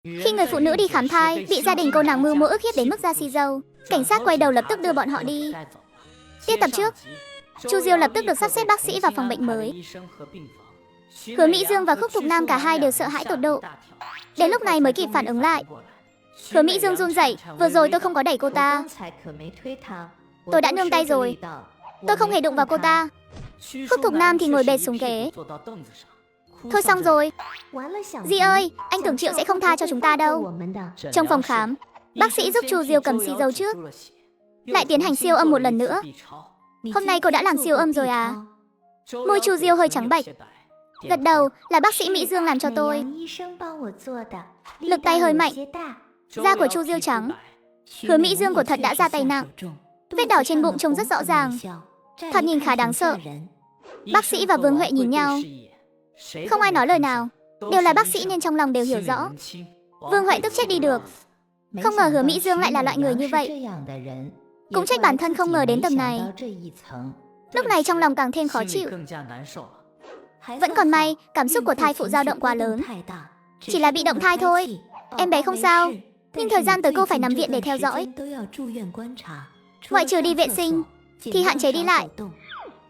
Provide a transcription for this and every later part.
Khi người phụ nữ đi khám thai, bị gia đình cô nàng mưu mô ức hiếp đến mức ra xì dâu, cảnh sát quay đầu lập tức đưa bọn họ đi. Tiết tập trước, Chu Diêu lập tức được sắp xếp bác sĩ vào phòng bệnh mới. Hứa Mỹ Dương và Khúc Thục Nam cả hai đều sợ hãi tột độ. Đến lúc này mới kịp phản ứng lại. Hứa Mỹ Dương run rẩy, vừa rồi tôi không có đẩy cô ta. Tôi đã nương tay rồi. Tôi không hề đụng vào cô ta. Khúc Thục Nam thì ngồi bệt xuống ghế. Thôi xong rồi. Di ơi, anh tưởng Triệu sẽ không tha cho chúng ta đâu. Trong phòng khám, bác sĩ giúp Chu Diêu cầm xì dâu trước, lại tiến hành siêu âm một lần nữa. Hôm nay cô đã làm siêu âm rồi à? Môi Chu Diêu hơi trắng bệch. Gật đầu, là bác sĩ Mỹ Dương làm cho tôi. Lực tay hơi mạnh. Da của Chu Diêu trắng. Hứa Mỹ Dương của thật đã ra tay nặng. Vết đỏ trên bụng trông rất rõ ràng. Thật nhìn khá đáng sợ. Bác sĩ và Vương Huệ nhìn nhau. Không ai nói lời nào. Đều là bác sĩ nên trong lòng đều hiểu rõ. Vương Huệ tức chết đi được. Không ngờ Hứa Mỹ Dương lại là loại người như vậy. Cũng trách bản thân không ngờ đến tầm này. Lúc này trong lòng càng thêm khó chịu. Vẫn còn may, cảm xúc của thai phụ dao động quá lớn. Chỉ là bị động thai thôi. Em bé không sao. Nhưng thời gian tới cô phải nằm viện để theo dõi. Ngoại trừ đi vệ sinh thì hạn chế đi lại.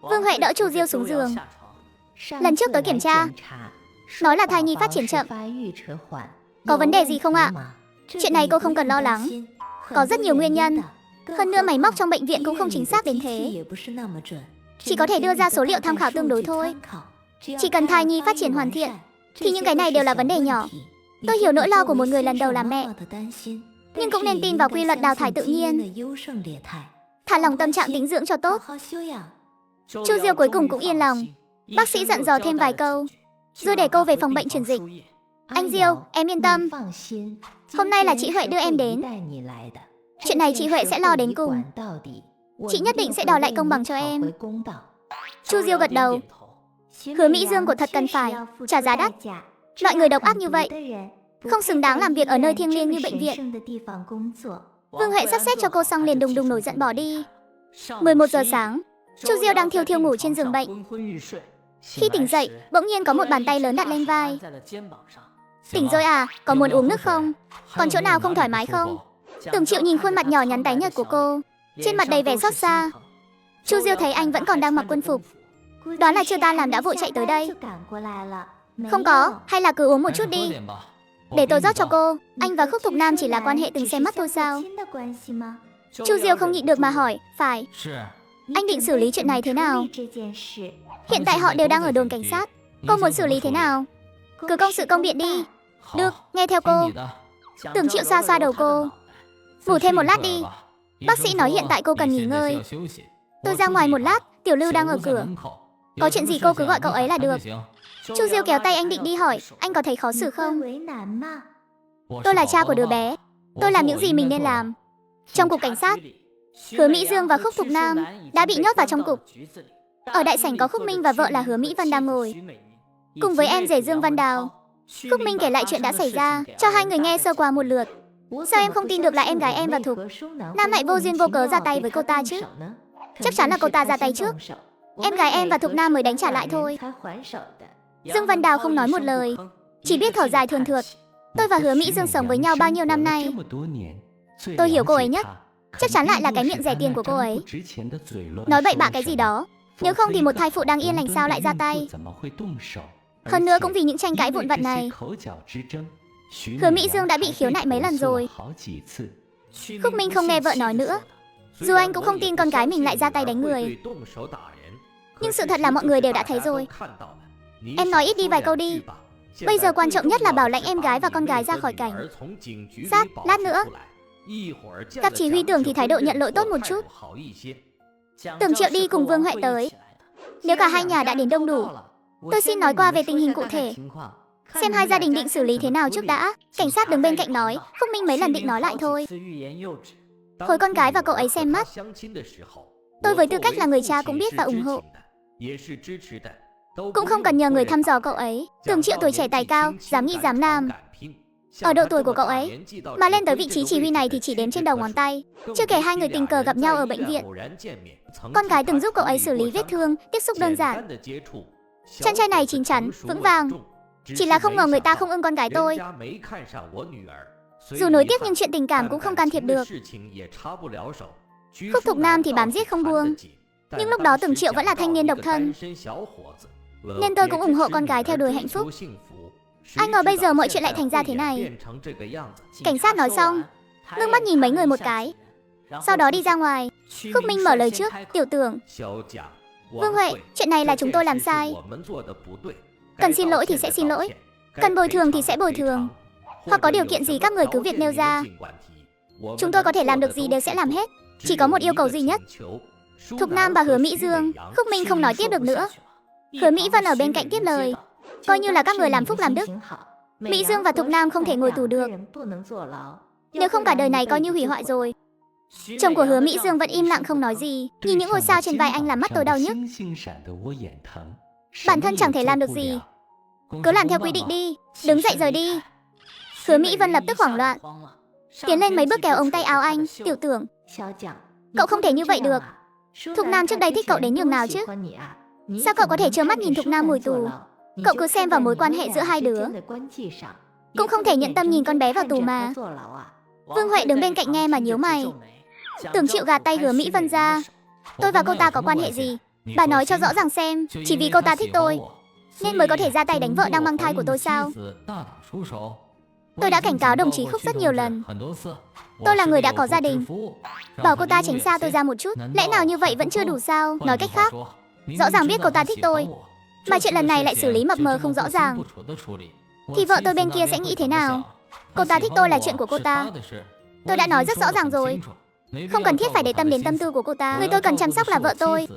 Vương Huệ đỡ Chu Diêu xuống giường. Lần trước tới kiểm tra, nói là thai nhi phát triển chậm. Có vấn đề gì không ạ? Chuyện này cô không cần lo lắng. Có rất nhiều nguyên nhân. Hơn nữa máy móc trong bệnh viện cũng không chính xác đến thế. Chỉ có thể đưa ra số liệu tham khảo tương đối thôi. Chỉ cần thai nhi phát triển hoàn thiện thì những cái này đều là vấn đề nhỏ. Tôi hiểu nỗi lo của một người lần đầu làm mẹ, nhưng cũng nên tin vào quy luật đào thải tự nhiên. Thả lỏng tâm trạng tĩnh dưỡng cho tốt. Chu Diêu cuối cùng cũng yên lòng. Bác sĩ dặn dò thêm vài câu, rồi để cô về phòng bệnh truyền dịch. Anh Diêu, em yên tâm. Hôm nay là chị Huệ đưa em đến. Chuyện này chị Huệ sẽ lo đến cùng. Chị nhất định sẽ đòi lại công bằng cho em. Chu Diêu gật đầu. Hứa Mỹ Dương của thật cần phải trả giá đắt. Loại người độc ác như vậy không xứng đáng làm việc ở nơi thiêng liêng như bệnh viện. Vương Huệ sắp xếp cho cô xong liền đùng đùng nổi giận bỏ đi. 11 giờ sáng, Chu Diêu đang thiêu thiêu ngủ trên giường bệnh. Khi tỉnh dậy, bỗng nhiên có một bàn tay lớn đặt lên vai. Tỉnh rồi à, có muốn uống nước không? Còn chỗ nào không thoải mái không? Tưởng Triệu nhìn khuôn mặt nhỏ nhắn tái nhợt của cô, trên mặt đầy vẻ xót xa. Chu Diêu thấy anh vẫn còn đang mặc quân phục, đoán là chưa tan làm đã vội chạy tới đây. Không có, hay là cứ uống một chút đi. Để tôi rót cho cô. Anh và Khúc Thục Nam chỉ là quan hệ từng xem mắt thôi sao? Chu Diêu không nhịn được mà hỏi. Phải. Anh định xử lý chuyện này thế nào? Hiện tại họ đều đang ở đồn cảnh sát. Cô muốn xử lý thế nào? Cứ công sự công biện đi. Được, nghe theo cô. Tưởng Triệu xoa xoa đầu cô. Ngủ thêm một lát đi. Bác sĩ nói hiện tại cô cần nghỉ ngơi. Tôi ra ngoài một lát, Tiểu Lưu đang ở cửa. Có chuyện gì cô cứ gọi cậu ấy là được. Chu Diêu kéo tay anh định đi hỏi, anh có thấy khó xử không? Tôi là cha của đứa bé. Tôi làm những gì mình nên làm. Trong cục cảnh sát, Hứa Mỹ Dương và Khúc Thục Nam đã bị nhốt vào trong cục. Ở đại sảnh có Khúc Minh và vợ là Hứa Mỹ Vân đang ngồi, cùng với em rể Dương Văn Đào. Khúc Minh kể lại chuyện đã xảy ra cho hai người nghe sơ qua một lượt. Sao em không tin được là em gái em và Thục Nam lại vô duyên vô cớ ra tay với cô ta chứ? Chắc chắn là cô ta ra tay trước. Em gái em và Thục Nam mới đánh trả lại thôi. Dương Văn Đào không nói một lời, chỉ biết thở dài thườn thượt. Tôi và Hứa Mỹ Dương sống với nhau bao nhiêu năm nay. Tôi hiểu cô ấy nhất. Chắc chắn lại là cái miệng rẻ tiền của cô ấy. Nói bậy bạ cái gì đó. Nếu không thì một thai phụ đang yên lành sao lại ra tay. Hơn nữa cũng vì những tranh cãi vụn vặt này. Hứa Mỹ Dương đã bị khiếu nại mấy lần rồi. Khúc Minh không nghe vợ nói nữa. Dù anh cũng không tin con gái mình lại ra tay đánh người, nhưng sự thật là mọi người đều đã thấy rồi. Em nói ít đi vài câu đi. Bây giờ quan trọng nhất là bảo lãnh em gái và con gái ra khỏi cảnh sát. Lát nữa các chỉ huy Tưởng thì thái độ nhận lỗi tốt một chút. Tưởng Triệu đi cùng Vương Huệ tới. Nếu cả hai nhà đã đến đông đủ, tôi xin nói qua về tình hình cụ thể, xem hai gia đình định xử lý thế nào trước đã. Cảnh sát đứng bên cạnh nói. Khúc Minh mấy lần định nói lại thôi. Hồi con gái và cậu ấy xem mắt, tôi với tư cách là người cha cũng biết và ủng hộ. Cũng không cần nhờ người thăm dò cậu ấy. Tưởng Triệu tuổi trẻ tài cao, dám nghĩ dám làm. Ở độ tuổi của cậu ấy mà lên tới vị trí chỉ huy này thì chỉ đếm trên đầu ngón tay. Chưa kể hai người tình cờ gặp nhau ở bệnh viện. Con gái từng giúp cậu ấy xử lý vết thương, tiếp xúc đơn giản. Chàng trai này chín chắn, vững vàng. Chỉ là không ngờ người ta không ưng con gái tôi. Dù nối tiếc nhưng chuyện tình cảm cũng không can thiệp được. Khúc Thục Nam thì bám giết không buông. Nhưng lúc đó Tưởng Triệu vẫn là thanh niên độc thân, nên tôi cũng ủng hộ con gái theo đuổi hạnh phúc. Ai ngờ bây giờ mọi chuyện lại thành ra thế này. Cảnh sát nói xong, ngước mắt nhìn mấy người một cái, sau đó đi ra ngoài. Khúc Minh mở lời trước: "Tiểu Tưởng, Vương Huệ, chuyện này là chúng tôi làm sai. Cần xin lỗi thì sẽ xin lỗi, cần bồi thường thì sẽ bồi thường. Hoặc có điều kiện gì các người cứ việc nêu ra. Chúng tôi có thể làm được gì đều sẽ làm hết. Chỉ có một yêu cầu duy nhất." Thục Nam và Hứa Mỹ Dương. Khúc Minh không nói tiếp được nữa. Hứa Mỹ Vân ở bên cạnh tiếp lời: "Coi như là các người làm phúc làm đức. Mỹ Dương và Thục Nam không thể ngồi tù được. Nếu không cả đời này coi như hủy hoại rồi." Chồng của Hứa Mỹ Dương vẫn im lặng không nói gì, nhìn những ngôi sao trên vai anh làm mắt tôi đau nhức. Bản thân chẳng thể làm được gì. Cứ làm theo quy định đi, đứng dậy rời đi. Hứa Mỹ Vân lập tức hoảng loạn, tiến lên mấy bước kéo ống tay áo anh: "Tiểu Tưởng, cậu không thể như vậy được. Thục Nam trước đây thích cậu đến nhường nào chứ? Sao cậu có thể trơ mắt nhìn Thục Nam ngồi tù? Cậu cứ xem vào mối quan hệ giữa hai đứa. Cũng không thể nhận tâm nhìn con bé vào tù mà." Vương Huệ đứng bên cạnh nghe mà nhíu mày. Tưởng Triệu gạt tay Hứa Mỹ Vân ra: "Tôi và cô ta có quan hệ gì? Bà nói cho rõ ràng xem, chỉ vì cô ta thích tôi nên mới có thể ra tay đánh vợ đang mang thai của tôi sao? Tôi đã cảnh cáo đồng chí Khúc rất nhiều lần. Tôi là người đã có gia đình. Bảo cô ta tránh xa tôi ra một chút, lẽ nào như vậy vẫn chưa đủ sao? Nói cách khác, rõ ràng biết cô ta thích tôi, mà chuyện lần này lại xử lý mập mờ không rõ ràng, thì vợ tôi bên kia sẽ nghĩ thế nào? Cô ta thích tôi là chuyện của cô ta. Tôi đã nói rất rõ ràng rồi, không cần thiết phải để tâm đến tâm tư của cô ta. Người tôi cần chăm sóc là vợ tôi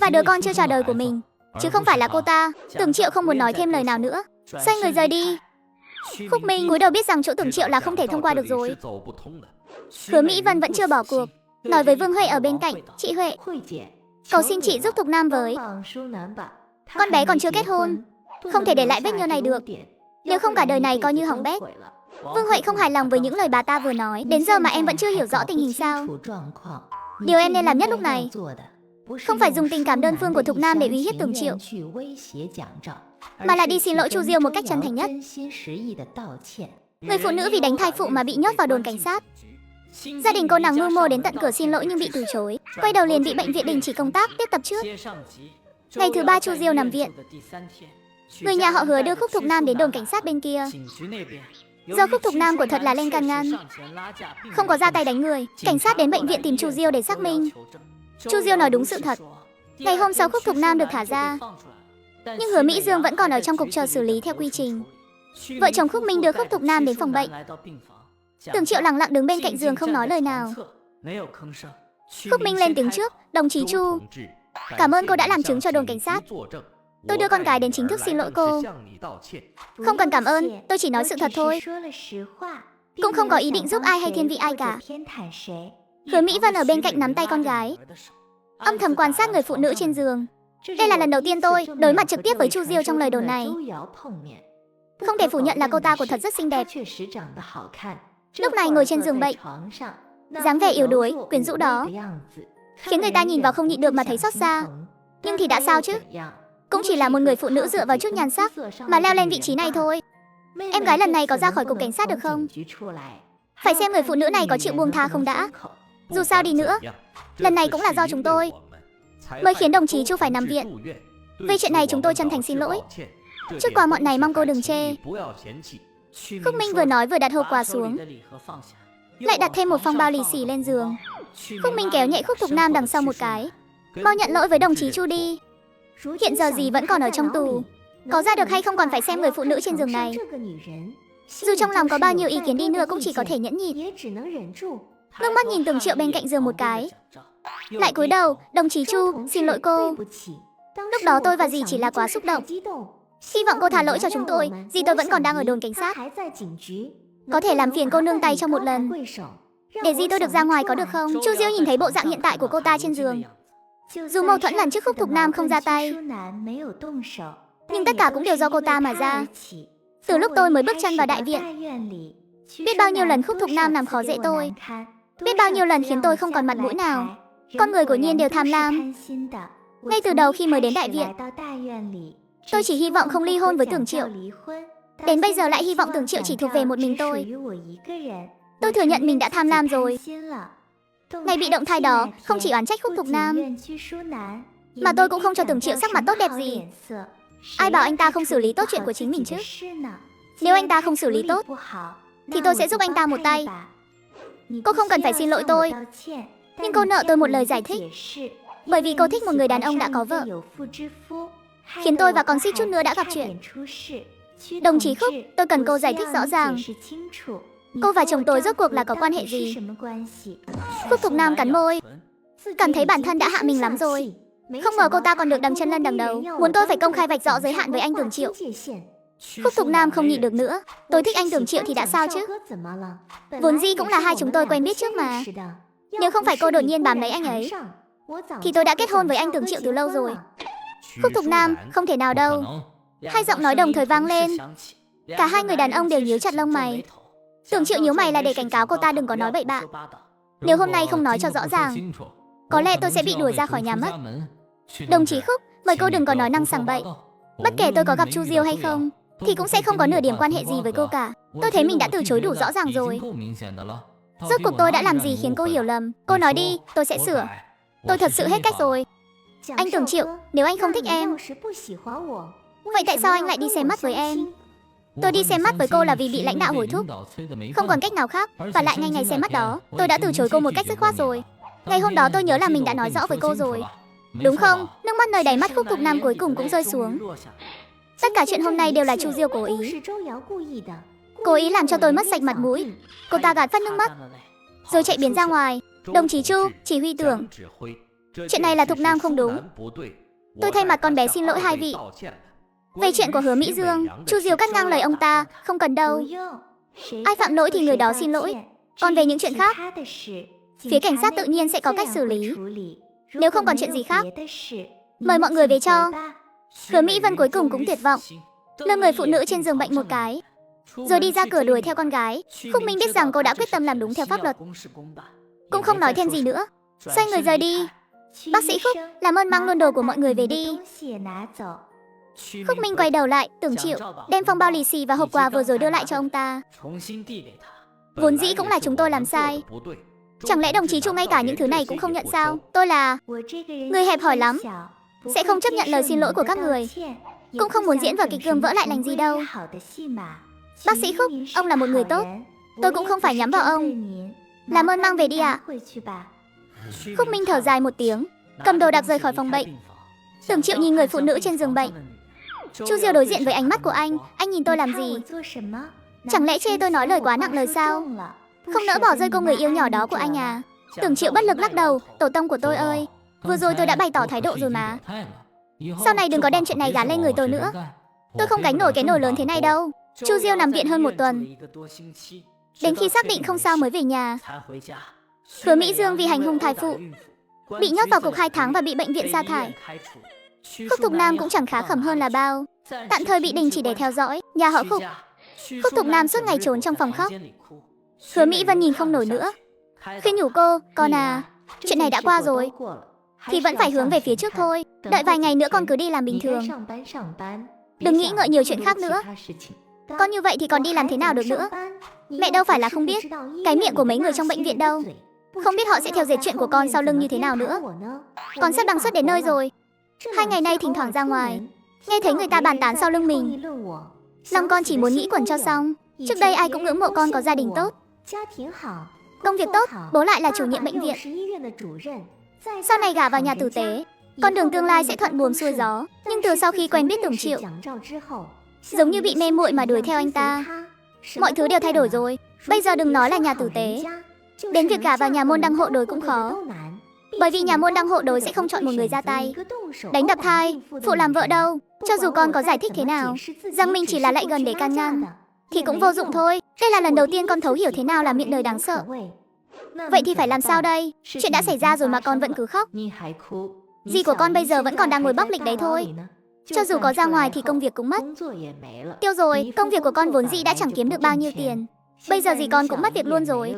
và đứa con chưa chào đời của mình, chứ không phải là cô ta." Tưởng Triệu không muốn nói thêm lời nào nữa, xoay người rời đi. Khúc Minh cúi đầu biết rằng chỗ Tưởng Triệu là không thể thông qua được rồi. Hứa Mỹ Vân vẫn chưa bỏ cuộc, nói với Vương Huệ ở bên cạnh: "Chị Huệ, cầu xin chị giúp Thục Nam với. Con bé còn chưa kết hôn, không thể để lại vết nhơ này được. Nếu không cả đời này coi như hỏng bét." Vương Huệ không hài lòng với những lời bà ta vừa nói. "Đến giờ mà em vẫn chưa hiểu rõ tình hình sao? Điều em nên làm nhất lúc này không phải dùng tình cảm đơn phương của Thục Nam để uy hiếp Tưởng Triệu, mà là đi xin lỗi Chu Diêu một cách chân thành nhất. Người phụ nữ vì đánh thai phụ mà bị nhốt vào đồn cảnh sát. Gia đình cô nàng mưu mô đến tận cửa xin lỗi nhưng bị từ chối. Quay đầu liền bị bệnh viện đình chỉ công tác. Tiếp tập trước. Ngày thứ 3 Chu Diêu nằm viện. Người nhà họ Hứa đưa Khúc Thục Nam đến đồn cảnh sát bên kia. Do Khúc Thục Nam của thật là lên can ngăn, không có ra tay đánh người. Cảnh sát đến bệnh viện tìm Chu Diêu để xác minh. Chu Diêu nói đúng sự thật. Ngày hôm sau Khúc Thục Nam được thả ra, nhưng Hứa Mỹ Dương vẫn còn ở trong cục chờ xử lý theo quy trình. Vợ chồng Khúc Minh đưa Khúc Thục Nam đến phòng bệnh. Tưởng Triệu lặng lặng đứng bên cạnh giường không nói lời nào. Khúc Minh lên tiếng trước: "Đồng chí Chu, cảm ơn cô đã làm chứng cho đồn cảnh sát. Tôi đưa con gái đến chính thức xin lỗi cô." "Không cần cảm ơn, tôi chỉ nói sự thật thôi. Cũng không có ý định giúp ai hay thiên vị ai cả." Hứa Mỹ Vân ở bên cạnh nắm tay con gái, âm thầm quan sát người phụ nữ trên giường. Đây là lần đầu tiên tôi đối mặt trực tiếp với Chu Diêu trong lời đồn này. Không thể phủ nhận là cô ta của thật rất xinh đẹp. Lúc này ngồi trên giường bệnh, dáng vẻ yếu đuối, quyến rũ đó khiến người ta nhìn vào không nhịn được mà thấy xót xa. Nhưng thì đã sao chứ? Cũng chỉ là một người phụ nữ dựa vào chút nhan sắc mà leo lên vị trí này thôi. Em gái lần này có ra khỏi cục cảnh sát được không? Phải xem người phụ nữ này có chịu buông tha không đã. Dù sao đi nữa, lần này cũng là do chúng tôi mới khiến đồng chí Chu phải nằm viện. Về chuyện này chúng tôi chân thành xin lỗi. Trước qua mọi này mong cô đừng chê." Khúc Minh vừa nói vừa đặt hộp quà xuống, lại đặt thêm một phong bao lì xì lên giường. Khúc Minh kéo nhẹ Khúc Thục Nam đằng sau một cái: "Mau nhận lỗi với đồng chí Chu đi. Hiện giờ dì vẫn còn ở trong tù, có ra được hay không còn phải xem người phụ nữ trên giường này. Dù trong lòng có bao nhiêu ý kiến đi nữa cũng chỉ có thể nhẫn nhịn." Ngước mắt nhìn Tưởng Triệu bên cạnh giường một cái, lại cúi đầu: "Đồng chí Chu, xin lỗi cô. Lúc đó tôi và dì chỉ là quá xúc động. Hy vọng cô tha lỗi cho chúng tôi. Dì tôi vẫn còn đang ở đồn cảnh sát. Có thể làm phiền cô nương tay cho một lần, để dì tôi được ra ngoài có được không?" Chu Diêu nhìn thấy bộ dạng hiện tại của cô ta trên giường. Dù mâu thuẫn lần trước Khúc Thục Nam không ra tay, nhưng tất cả cũng đều do cô ta mà ra. Từ lúc tôi mới bước chân vào đại viện, biết bao nhiêu lần Khúc Thục Nam làm khó dễ tôi, biết bao nhiêu lần khiến tôi không còn mặt mũi nào. Con người của Nhiên đều tham lam. Ngay từ đầu khi mới đến đại viện, tôi chỉ hy vọng không ly hôn với Tưởng Triệu. Đến bây giờ lại hy vọng Tưởng Triệu chỉ thuộc về một mình tôi. Tôi thừa nhận mình đã tham lam rồi. Ngày bị động thai đó không chỉ oán trách Khúc Thục Nam, mà tôi cũng không cho Tưởng Triệu sắc mặt tốt đẹp gì. Ai bảo anh ta không xử lý tốt chuyện của chính mình chứ? Nếu anh ta không xử lý tốt, thì tôi sẽ giúp anh ta một tay. Cô không cần phải xin lỗi tôi, nhưng cô nợ tôi một lời giải thích. Bởi vì cô thích một người đàn ông đã có vợ, khiến tôi và còn suýt chút nữa đã gặp chuyện. Đồng chí Khúc, tôi cần cô giải thích rõ ràng. Cô và chồng tôi rốt cuộc là có quan hệ gì? Khúc Thục Nam cắn môi, cảm thấy bản thân đã hạ mình lắm rồi. Không ngờ cô ta còn được đằng chân lên đằng đầu, muốn tôi phải công khai vạch rõ giới hạn với anh Tưởng Triệu. Khúc Thục Nam không nhịn được nữa. Tôi thích anh Tưởng Triệu thì đã sao chứ? Vốn dĩ cũng là hai chúng tôi quen biết trước mà. Nếu không phải cô đột nhiên bám lấy anh ấy, thì tôi đã kết hôn với anh Tưởng Triệu từ lâu rồi. Khúc Thục Nam, không thể nào đâu. Hai giọng nói đồng thời vang lên. Cả hai người đàn ông đều nhíu chặt lông mày. Tưởng Triệu nhíu mày là để cảnh cáo cô ta đừng có nói bậy bạ. Nếu hôm nay không nói cho rõ ràng, có lẽ tôi sẽ bị đuổi ra khỏi nhà mất. Đồng chí Khúc, mời cô đừng có nói năng sằng bậy. Bất kể tôi có gặp Chu Diêu hay không, thì cũng sẽ không có nửa điểm quan hệ gì với cô cả. Tôi thấy mình đã từ chối đủ rõ ràng rồi. Rốt cuộc tôi đã làm gì khiến cô hiểu lầm? Cô nói đi, tôi sẽ sửa. Tôi thật sự hết cách rồi. Anh Tưởng Triệu, nếu anh không thích em, vậy tại sao anh lại đi xem mắt với em? Tôi đi xem mắt với cô là vì bị lãnh đạo hối thúc, không còn cách nào khác. Và lại ngay ngày xem mắt đó, tôi đã từ chối cô một cách dứt khoát rồi. Ngày hôm đó tôi nhớ là mình đã nói rõ với cô rồi, đúng không? Nước mắt nơi đáy mắt Khúc Thục Nam cuối cùng cũng rơi xuống. Tất cả chuyện hôm nay đều là Chu Diêu cố ý. Cố ý làm cho tôi mất sạch mặt mũi. Cô ta gạt phát nước mắt, rồi chạy biến ra ngoài. Đồng chí Chu, chỉ huy Tưởng, chuyện này là Thục Nam không đúng. Tôi thay mặt con bé xin lỗi hai vị. Về chuyện của Hứa Mỹ Dương, Chu Diêu cắt ngang lời ông ta, không cần đâu. Ai phạm lỗi thì người đó xin lỗi. Còn về những chuyện khác, phía cảnh sát tự nhiên sẽ có cách xử lý. Nếu không còn chuyện gì khác, mời mọi người về cho. Hứa Mỹ Vân cuối cùng cũng tuyệt vọng, lườm người phụ nữ trên giường bệnh một cái, rồi đi ra cửa đuổi theo con gái. Khúc Minh biết rằng cô đã quyết tâm làm đúng theo pháp luật, cũng không nói thêm gì nữa, xoay người rời đi. Bác sĩ Khúc, làm ơn mang luôn đồ của mọi người về đi. Khúc Minh quay đầu lại, Tưởng Triệu, đem phong bao lì xì và hộp quà vừa rồi đưa lại cho ông ta. Vốn dĩ cũng là chúng tôi làm sai. Chẳng lẽ đồng chí Chu ngay cả những thứ này cũng không nhận sao? Tôi là người hẹp hòi lắm, sẽ không chấp nhận lời xin lỗi của các người. Cũng không muốn diễn vở kịch gươm vỡ lại lành gì đâu. Bác sĩ Khúc, ông là một người tốt, tôi cũng không phải nhắm vào ông. Làm ơn mang về đi ạ. Khúc Minh thở dài một tiếng, cầm đồ đạc rời khỏi phòng bệnh. Tưởng Triệu nhìn người phụ nữ trên giường bệnh. Chu Diêu đối diện với ánh mắt của anh nhìn tôi làm gì? Chẳng lẽ chê tôi nói lời quá nặng lời sao? Không nỡ bỏ rơi cô người yêu nhỏ đó của anh à? Tưởng Triệu bất lực lắc đầu, tổ tông của tôi ơi, vừa rồi tôi đã bày tỏ thái độ rồi mà. Sau này đừng có đem chuyện này gán lên người tôi nữa. Tôi không gánh nổi cái nồi lớn thế này đâu. Chu Diêu nằm viện hơn một tuần, đến khi xác định không sao mới về nhà. Hứa Mỹ Dương vì hành hung thai phụ bị nhốt vào cục 2 tháng và bị bệnh viện sa thải. Khúc Thục Nam cũng chẳng khá khẩm hơn là bao, tạm thời bị đình chỉ để theo dõi. Nhà họ Khúc, Khúc Thục Nam suốt ngày trốn trong phòng khóc. Hứa Mỹ Vân nhìn không nổi nữa, khuyên nhủ cô, con à, chuyện này đã qua rồi thì vẫn phải hướng về phía trước thôi. Đợi vài ngày nữa con cứ đi làm bình thường, đừng nghĩ ngợi nhiều chuyện khác nữa. Con như vậy thì còn đi làm thế nào được nữa? Mẹ đâu phải là không biết cái miệng của mấy người trong bệnh viện đâu. Không biết họ sẽ theo dệt chuyện của con sau lưng như thế nào nữa. Con sắp bằng suất đến nơi rồi. 2 ngày nay thỉnh thoảng ra ngoài, nghe thấy người ta bàn tán sau lưng mình, lòng con chỉ muốn nghĩ quẩn cho xong. Trước đây ai cũng ngưỡng mộ con có gia đình tốt, công việc tốt, bố lại là chủ nhiệm bệnh viện. Sau này gả vào nhà tử tế, con đường tương lai sẽ thuận buồm xuôi gió. Nhưng từ sau khi quen biết Tưởng Triệu, giống như bị mê muội mà đuổi theo anh ta. Mọi thứ đều thay đổi rồi. Bây giờ đừng nói là nhà tử tế, đến việc gả vào nhà môn đăng hộ đối cũng khó. Bởi vì nhà môn đăng hộ đối sẽ không chọn một người ra tay đánh đập thai phụ làm vợ đâu. Cho dù con có giải thích thế nào rằng mình chỉ là lại gần để can ngăn, thì cũng vô dụng thôi. Đây là lần đầu tiên con thấu hiểu thế nào là miệng đời đáng sợ. Vậy thì phải làm sao đây? Chuyện đã xảy ra rồi mà con vẫn cứ khóc. Dì của con bây giờ vẫn còn đang ngồi bóc lịch đấy thôi. Cho dù có ra ngoài thì công việc cũng mất. Tiêu rồi, công việc của con vốn dĩ đã chẳng kiếm được bao nhiêu tiền, bây giờ dì con cũng mất việc luôn rồi.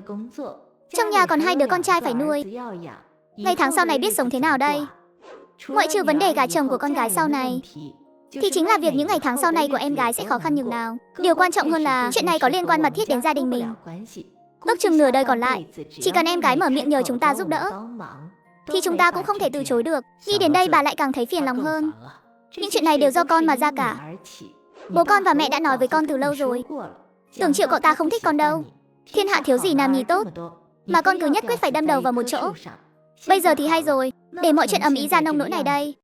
Trong nhà còn 2 đứa con trai phải nuôi, ngày tháng sau này biết sống thế nào đây? Ngoại trừ vấn đề gả chồng của con gái sau này, thì chính là việc những ngày tháng sau này của em gái sẽ khó khăn nhường nào. Điều quan trọng hơn là chuyện này có liên quan mật thiết đến gia đình mình. Ước chừng nửa đời còn lại, chỉ cần em gái mở miệng nhờ chúng ta giúp đỡ, thì chúng ta cũng không thể từ chối được. Nghĩ đến đây bà lại càng thấy phiền lòng hơn. Những chuyện này đều do con mà ra cả. Bố con và mẹ đã nói với con từ lâu rồi. Tưởng Triệu cậu ta không thích con đâu. Thiên hạ thiếu gì nam nhi tốt, mà con cứ nhất quyết phải đâm đầu vào một chỗ. Bây giờ thì hay rồi, để mọi chuyện ầm ĩ ra nông nỗi này đây.